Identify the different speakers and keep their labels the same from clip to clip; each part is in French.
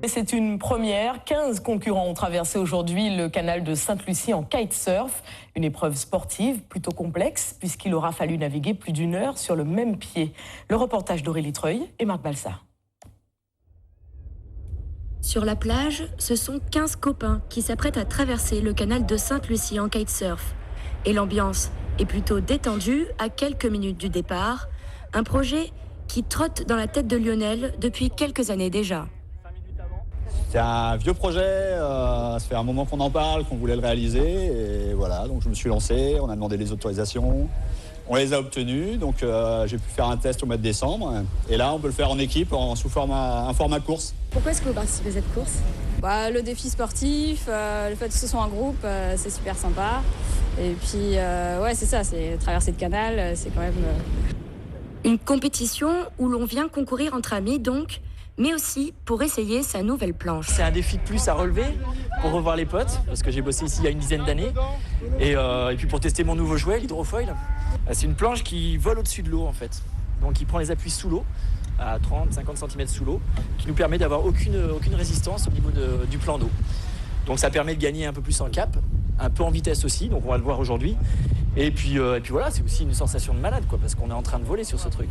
Speaker 1: Et c'est une première. 15 concurrents ont traversé aujourd'hui le canal de Sainte-Lucie en kitesurf. Une épreuve sportive plutôt complexe puisqu'il aura fallu naviguer plus d'1 heure sur le même pied. Le reportage d'Aurélie Treuil et Marc Balsa.
Speaker 2: Sur la plage, ce sont 15 copains qui s'apprêtent à traverser le canal de Sainte-Lucie en kitesurf. Et l'ambiance est plutôt détendue à quelques minutes du départ. Un projet qui trotte dans la tête de Lionel depuis quelques années déjà.
Speaker 3: C'est un vieux projet, ça fait un moment qu'on en parle, qu'on voulait le réaliser. Et voilà, donc je me suis lancé, on a demandé les autorisations, on les a obtenues. Donc j'ai pu faire un test au mois de décembre. Et là, on peut le faire en équipe, sous un format course.
Speaker 4: Pourquoi est-ce que vous participez à cette course ? Le défi sportif, le fait que ce soit en groupe, c'est super sympa. Et puis, c'est ça, c'est traverser le canal, c'est quand même...
Speaker 2: Une compétition où l'on vient concourir entre amis donc, mais aussi pour essayer sa nouvelle planche.
Speaker 5: C'est un défi de plus à relever pour revoir les potes, parce que j'ai bossé ici il y a une dizaine d'années. Et puis pour tester mon nouveau jouet, l'hydrofoil. C'est une planche qui vole au-dessus de l'eau en fait. Donc il prend les appuis sous l'eau, à 30-50 cm sous l'eau, qui nous permet d'avoir aucune résistance au niveau du plan d'eau. Donc ça permet de gagner un peu plus en cap, un peu en vitesse aussi, donc on va le voir aujourd'hui. Et puis voilà, c'est aussi une sensation de malade, parce qu'on est en train de voler sur ce truc.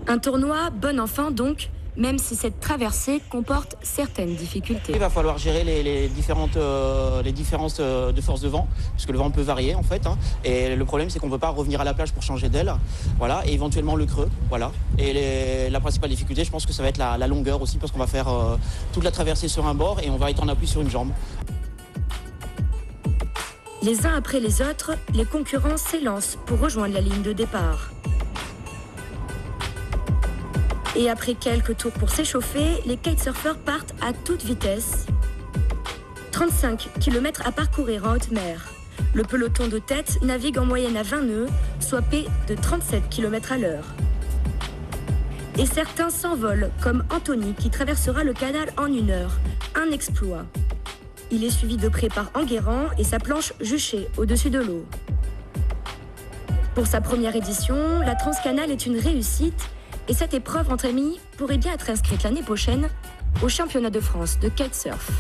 Speaker 2: Un tournoi bon enfant donc, même si cette traversée comporte certaines difficultés.
Speaker 6: Il va falloir gérer les différences de force de vent, parce que le vent peut varier en fait. Et le problème, c'est qu'on ne peut pas revenir à la plage pour changer d'aile. Voilà, et éventuellement le creux. Voilà. Et la principale difficulté, je pense que ça va être la longueur aussi, parce qu'on va faire toute la traversée sur un bord et on va être en appui sur une jambe.
Speaker 2: Les uns après les autres, les concurrents s'élancent pour rejoindre la ligne de départ. Et après quelques tours pour s'échauffer, les kitesurfers partent à toute vitesse. 35 km à parcourir en haute mer. Le peloton de tête navigue en moyenne à 20 nœuds, soit P de 37 km à l'heure. Et certains s'envolent, comme Anthony qui traversera le canal en 1 heure. Un exploit. Il est suivi de près par Enguerrand et sa planche juchée au-dessus de l'eau. Pour sa première édition, la Transcanal est une réussite et cette épreuve entre amis pourrait bien être inscrite l'année prochaine au championnat de France de kitesurf.